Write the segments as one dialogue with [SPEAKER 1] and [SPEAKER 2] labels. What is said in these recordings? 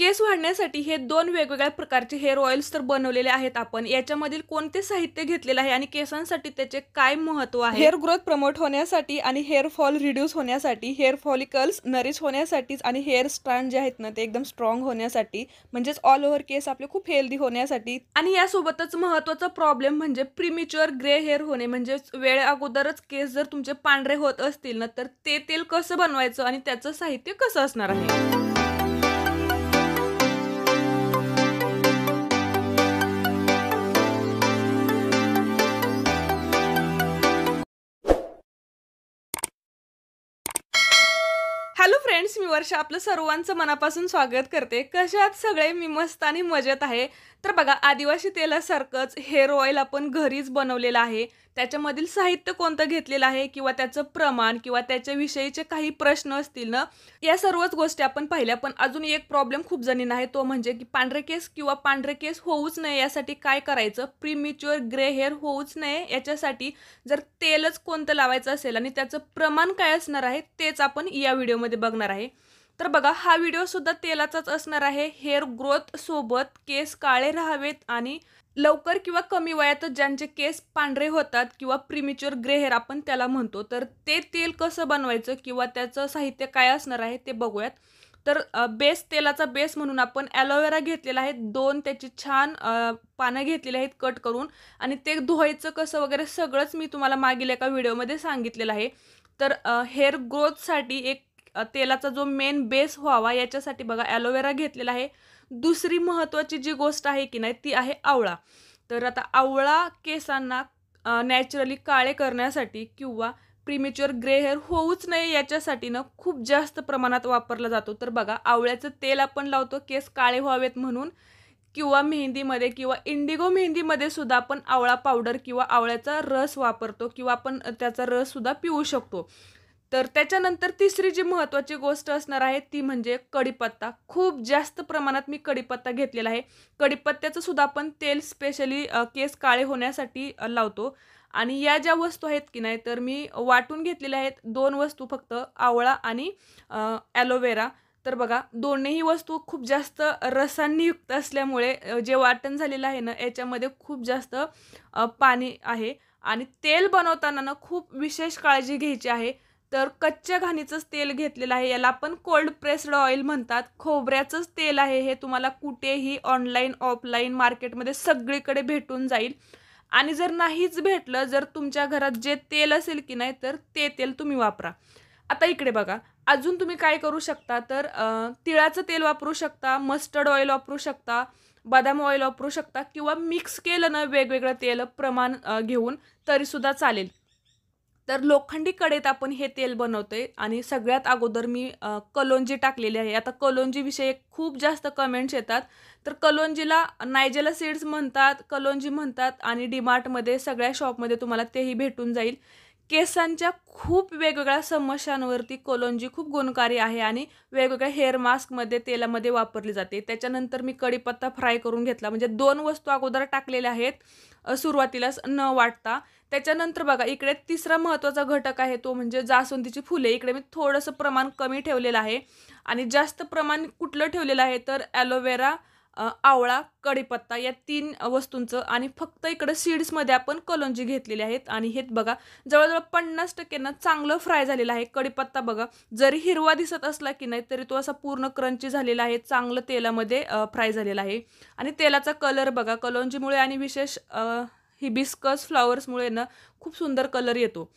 [SPEAKER 1] केस वाढण्यासाठी हे 2 वेगवेगळ्या प्रकारचे हेअर ऑइल्स तर बनवलेले आहेत आपण. याच्यामधील कोणते साहित्य घेतलेलं आहे आणि केसांसाठी त्याचे काय महत्त्व आहे? हेअर ग्रोथ प्रमोट होण्यासाठी आणि हेअर फॉल रिड्यूस होण्यासाठी, हेअर फॉलिकल्स नरिश होण्यासाठीच आणि हेअर स्ट्रँड जे आहेत ना ते एकदम स्ट्रॉंग होण्यासाठी, म्हणजेच ऑल ओव्हर केस आपले खूप हेल्दी होण्यासाठी. आणि यासोबतच महत्त्वाचा प्रॉब्लेम म्हणजे प्रीमॅच्युअर ग्रे हेअर होणे, म्हणजेच वेळे अगोदरच केस जर तुमचे पांढरे होत असतील ना, तर ते तेल कसं बनवायचं आणि त्याचं साहित्य कसं असणार आहे? हॅलो फ्रेंड्स, मी वर्षा आपलं सर्वांचं मनापासून स्वागत करते. कशा आहात सगळे? मी मस्त आणि मजेत आहे. तर बघा, आदिवासी तेलासारखंच हेअर ऑइल आपण घरीच बनवलेलं आहे. त्याच्यामधील साहित्य कोणतं घेतलेलं आहे किंवा त्याचं प्रमाण किंवा त्याच्याविषयीचे काही प्रश्न असतील ना, या सर्वच गोष्टी आपण पाहिल्या. पण अजून एक प्रॉब्लेम खूप जणींना आहे, तो म्हणजे की पांढरे केस किंवा पांढरे केस होऊच नये यासाठी काय करायचं? प्रीमॅच्युअर ग्रे हेअर होऊच नये याच्यासाठी जर तेलच कोणतं लावायचं असेल आणि त्याचं प्रमाण काय असणार आहे तेच आपण या व्हिडिओमध्ये बघणार आहे. तर बघा, हा व्हिडिओ सुद्धा तेलाचाच असणार आहे. हेअर ग्रोथ सोबत केस काळे राहावेत आणि लवकर किंवा कमी वयातच ज्यांचे केस पांढरे होतात किंवा प्रीमॅच्युअर ग्रे हेअर आपण त्याला म्हणतो, तर ते तेल कसं बनवायचं किंवा त्याचं साहित्य काय असणार आहे ते बघूयात. तर तेलाचा बेस म्हणून आपण ॲलोवेरा घेतलेला आहे. 2 त्याची छान पानं घेतलेली आहेत कट करून आणि ते धुवायचं कसं वगैरे सगळंच मी तुम्हाला मागील एका व्हिडिओमध्ये सांगितलेलं आहे. तर हेअर ग्रोथसाठी तेलाचा जो मेन बेस व्हावा याच्यासाठी बघा ॲलोवेरा घेतलेला आहे. दुसरी महत्त्वाची जी गोष्ट आहे की नाही ती आहे आवळा. तर आता आवळा केसांना नॅचरली काळे करण्यासाठी किंवा प्रीमॅच्युअर ग्रे हेअर होऊच नये याच्यासाठी ना खूप जास्त प्रमाणात वापरला जातो. तर बघा, आवळ्याचं तेल आपण लावतो केस काळे व्हावेत म्हणून, किंवा मेहंदीमध्ये किंवा इंडिगो मेहंदीमध्ये सुद्धा आपण आवळा पावडर किंवा आवळ्याचा रस वापरतो किंवा आपण त्याचा रस सुद्धा पिऊ शकतो. तर त्याच्यानंतर तिसरी जी महत्त्वाची गोष्ट असणार आहे ती म्हणजे कढीपत्ता. खूप जास्त प्रमाणात मी कढीपत्ता घेतलेला आहे. कढीपत्त्याचं सुद्धा आपण तेल स्पेशली केस काळे होण्यासाठी लावतो. आणि या ज्या वस्तू आहेत की नाही तर मी वाटून घेतलेल्या आहेत. 2 वस्तू फक्त, आवळा आणि ॲलोवेरा. तर बघा, दोन्हीही वस्तू खूप जास्त रसांनी युक्त असल्यामुळे जे वाटण झालेलं आहे ना याच्यामध्ये खूप जास्त पाणी आहे आणि तेल बनवताना ना खूप विशेष काळजी घ्यायची आहे. तर कच्च्या घाणीचंच तेल घेतलेलं आहे. याला आपण कोल्ड प्रेस्ड ऑइल म्हणतात. खोबऱ्याचंच तेल आहे हे. तुम्हाला कुठेही ऑनलाईन, ऑफलाईन मार्केटमध्ये सगळीकडे भेटून जाईल. आणि जर नाहीच भेटलं, जर तुमच्या घरात जे तेल असेल की नाही तर ते तेल तुम्ही वापरा. आता इकडे बघा, अजून तुम्ही काय करू शकता तर तिळाचं तेल वापरू शकता, मस्टर्ड ऑइल वापरू शकता, बदाम ऑइल वापरू शकता किंवा मिक्स केलं ना वेगवेगळं तेल प्रमाण घेऊन तरीसुद्धा चालेल. तर लोखंडी कढईत आपण हे तेल बनवतोय आणि सगळ्यात अगोदर मी कलोंजी टाकलेली आहे. आता कलोंजीविषयी खूप जास्त कमेंट्स येतात. तर कलोंजीला नायजेला सीड्स म्हणतात, कलोंजी म्हणतात आणि डीमार्टमध्ये सगळ्या शॉपमध्ये तुम्हाला तेही भेटून जाईल. केसांच्या खूप वेगवेगळ्या समस्यांवरती कलोंजी खूप गुणकारी आहे आणि वेगवेगळ्या हेअर मास्कमध्ये, तेलामध्ये वापरली जाते. त्याच्यानंतर मी कढीपत्ता फ्राय करून घेतला. म्हणजे 2 वस्तू अगोदर टाकलेल्या आहेत सुरुवातीलाच न वाटता. त्याच्यानंतर बघा, इकडे तिसरा महत्त्वाचा घटक आहे तो म्हणजे जास्वंदीची फुले. इकडे मी थोडंसं प्रमाण कमी ठेवलेलं आहे आणि जास्त प्रमाण कुठलं ठेवलेलं आहे तर ॲलोवेरा, आवळा, कढीपत्ता या 3 वस्तूंचं. आणि फक्त इकडं सीड्समध्ये आपण कलोंजी घेतलेली आहेत. आणि हे बघा, जवळजवळ 50% ना चांगलं फ्राय झालेलं आहे. कढीपत्ता बघा, जरी हिरवा दिसत असला की नाही तरी तो असा पूर्ण क्रंची झालेला आहे, चांगलं तेलामध्ये फ्राय झालेला आहे. आणि तेलाचा कलर बघा, कलोंजीमुळे आणि विशेष हिबिस्कस फ्लॉवर्समुळे ना खूप सुंदर कलर येतो.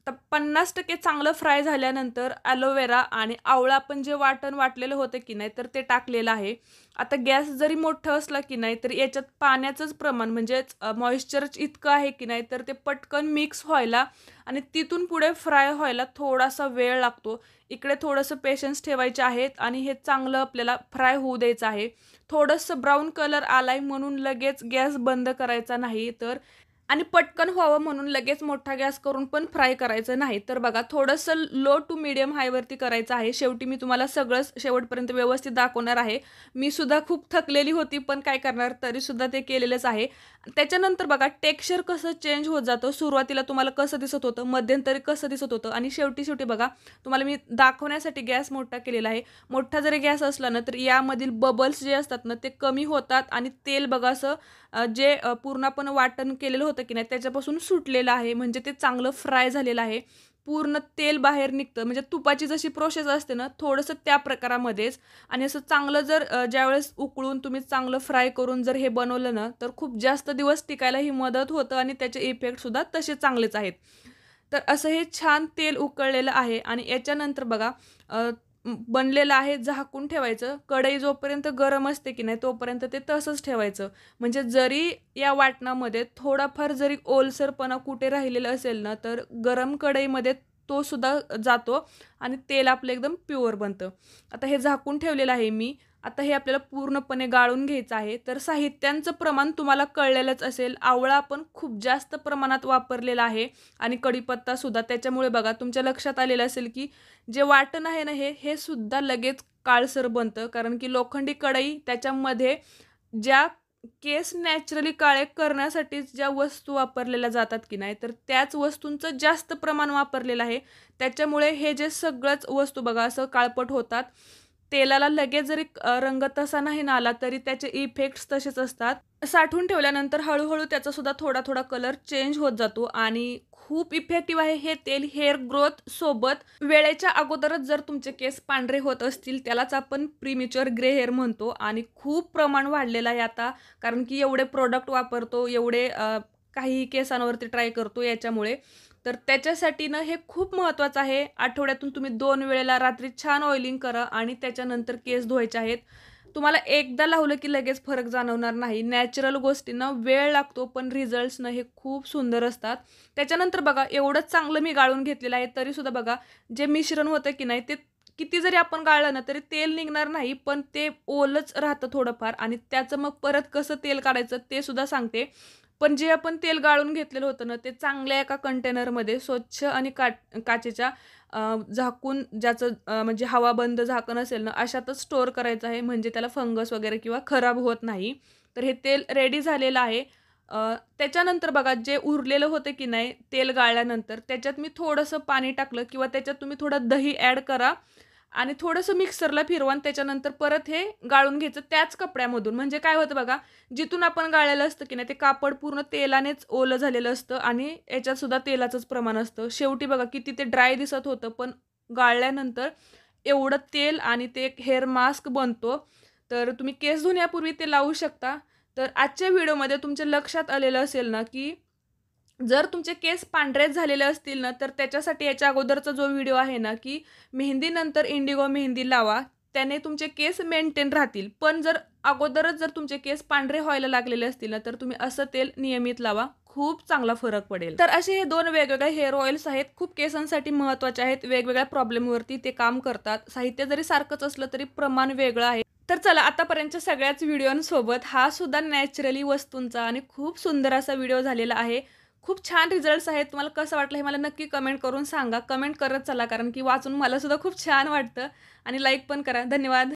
[SPEAKER 1] तर 50% चांगलं फ्राय झाल्यानंतर ॲलोवेरा आणि आवळा आपण जे वाटण वाटलेलं होतं की नाही तर ते टाकलेलं आहे. आता गॅस जरी मोठं असला की नाही तर याच्यात पाण्याचंच प्रमाण म्हणजेच मॉइश्चर इतकं आहे की नाही तर ते पटकन मिक्स व्हायला आणि तिथून पुढे फ्राय व्हायला थोडासा वेळ लागतो. इकडे थोडंसं पेशन्स ठेवायचे आहेत आणि हे चांगलं आपल्याला फ्राय होऊ द्यायचं आहे. थोडंसं ब्राऊन कलर आलाय म्हणून लगेच गॅस बंद करायचा नाही. तर आणि पटकन व्हावं म्हणून लगेच मोठा गॅस करून पण फ्राय करायचं नाही. तर बघा थोडंसं लो टू मीडियम हायवरती करायचं आहे. शेवटी मी तुम्हाला सगळंच शेवटपर्यंत व्यवस्थित दाखवणार आहे. मी सुद्धा खूप थकलेली होती, पण काय करणार तरीसुद्धा ते केलेलंच आहे. त्याच्यानंतर बघा टेक्स्चर कसं चेंज होत जातं. सुरुवातीला तुम्हाला कसं दिसत होतं, मध्यंतरी कसं दिसत होतं आणि शेवटी बघा तुम्हाला मी दाखवण्यासाठी गॅस मोठा केलेला आहे. मोठा जरी गॅस असला ना, तर यामधील बबल्स जे असतात ना, ते कमी होतात आणि तेल बघा असं जे पूर्णपणे वाटण केलेलं होतं की नाही त्याच्यापासून सुटलेलं आहे. म्हणजे ते चांगलं फ्राय झालेलं आहे. पूर्ण तेल बाहेर निघतं. म्हणजे तुपाची जशी प्रोसेस असते ना, थोडंसं त्या प्रकारामध्येच आणि असं चांगलं जर ज्यावेळेस उकळून तुम्ही चांगलं फ्राय करून जर हे बनवलं ना, तर खूप जास्त दिवस टिकायलाही मदत होतं आणि त्याचे इफेक्टसुद्धा तसे चांगलेच आहेत. तर असं हे छान तेल उकळलेलं आहे आणि याच्यानंतर बघा बनलेलं आहे झाकून ठेवायचं. कढई जोपर्यंत गरम असते की नाही तोपर्यंत ते तसंच ठेवायचं. म्हणजे जरी या वाटणामध्ये थोडाफार जरी ओलसरपणा कुठे राहिलेला असेल ना, तर गरम कढईमध्ये तो सुद्धा जातो आणि तेल आपलं एकदम प्युअर बनतं. आता हे झाकून ठेवलेलं आहे मी. आता हे आपल्याला पूर्णपणे गाळून घ्यायचं आहे. तर साहित्यांचं प्रमाण तुम्हाला कळलेलंच असेल. आवळा आपण खूप जास्त प्रमाणात वापरलेला आहे आणि कढीपत्तासुद्धा. त्याच्यामुळे बघा तुमच्या लक्षात आलेलं असेल की जे वाटण आहे ना हे सुद्धा लगेच काळसर बनतं. कारण की लोखंडी कढई त्याच्यामध्ये ज्या केस नॅचरली काळे करण्यासाठी ज्या वस्तू वापरलेल्या जातात की नाही, तर त्याच वस्तूंचं जास्त प्रमाण वापरलेलं आहे. त्याच्यामुळे हे जे सगळंच वस्तू बघा असं काळपट होतात. तेलाला लगेच जरी रंग तसा नाही ना आला, तरी त्याचे इफेक्ट्स तसेच असतात. साठवून ठेवल्यानंतर हळू-हळू त्याचासुद्धा थोडा-थोडा कलर चेंज होत जातो आणि खूप इफेक्टिव्ह आहे हे तेल हेअर ग्रोथ सोबत. वेळेच्या अगोदरच जर तुमचे केस पांढरे होत असतील, त्यालाच आपण प्रीमॅच्युअर ग्रे हेअर म्हणतो आणि खूप प्रमाण वाढलेलं आहे आता. कारण की एवढे प्रॉडक्ट वापरतो, एवढे काहीही केसांवरती ट्राय करतो याच्यामुळे. तर त्याच्यासाठी ना हे खूप महत्त्वाचं आहे. आठवड्यातून तुम्ही 2 वेळेला रात्री छान ऑइलिंग करा आणि त्याच्यानंतर केस धुवायचे आहेत. तुम्हाला एकदा लावलं की लगेच फरक जाणवणार नाही. नॅचरल गोष्टींना वेळ लागतो, पण रिझल्ट्स ना हे खूप सुंदर असतात. त्याच्यानंतर बघा एवढं चांगलं मी गाळून घेतलेलं आहे, तरीसुद्धा बघा जे मिश्रण होतं की नाही ते किती जरी आपण गाळलं ना, तरी तेल निघणार नाही, पण ते ओलच राहतं थोडंफार आणि त्याचं मग परत कसं तेल काढायचं ते सुद्धा सांगते. पण जे आपण तेल गाळून घेतलेलं होतं ना, ते चांगल्या एका कंटेनरमध्ये स्वच्छ आणि काचेच्या झाकून ज्याचं म्हणजे हवाबंद झाकण असेल ना, अशातच स्टोअर करायचं आहे. म्हणजे त्याला फंगस वगैरे किंवा खराब होत नाही. तर हे तेल रेडी झालेलं आहे. त्याच्यानंतर बघा जे उरलेलं होतं की नाही तेल गाळल्यानंतर, त्याच्यात मी थोडंसं पाणी टाकलं किंवा त्याच्यात तुम्ही थोडं दही ॲड करा आणि थोडंसं मिक्सरला फिरवा आणि त्याच्यानंतर परत हे गाळून घ्यायचं त्याच कपड्यामधून. म्हणजे काय होतं बघा, जिथून आपण गाळलेलं असतं की नाही ते कापड पूर्ण तेलानेच ओलं झालेलं असतं आणि याच्यातसुद्धा तेलाचंच प्रमाण असतं. शेवटी बघा किती ते ड्राय दिसत होतं, पण गाळल्यानंतर एवढं तेल आणि ते एक हेअर मास्क बनतो. तर तुम्ही केस धुण्यापूर्वी ते लावू शकता. तर आजच्या व्हिडिओमध्ये तुमच्या लक्षात आलेलं असेल ना, की जर तुमचे केस पांढरेच झालेले असतील ना, तर त्याच्यासाठी याच्या अगोदरचा जो व्हिडिओ आहे ना, की मेहंदीनंतर इंडिगो मेहंदी लावा. त्याने तुमचे केस मेंटेन राहतील. पण जर अगोदरच जर तुमचे केस पांढरे व्हायला लागलेले असतील ना, तर तुम्ही असं तेल नियमित लावा. खूप चांगला फरक पडेल. तर असे हे 2 वेगवेगळे हेअर ऑइल्स आहेत. खूप केसांसाठी महत्त्वाचे आहेत. वेगवेगळ्या प्रॉब्लेमवरती ते काम करतात. साहित्य जरी सारखंच असलं तरी प्रमाण वेगळं आहे. तर चला आतापर्यंतच्या सगळ्याच व्हिडिओंसोबत हा सुद्धा नॅचरली वस्तूंचा आणि खूप सुंदर असा व्हिडिओ झालेला आहे. खूप छान रिझल्ट्स आहेत. तुम्हाला कसं वाटलं हे मला नक्की कमेंट करून सांगा. कमेंट करत चला कारण की वाचून मला सुद्धा खूप छान वाटतं आणि लाईक पण करा. धन्यवाद.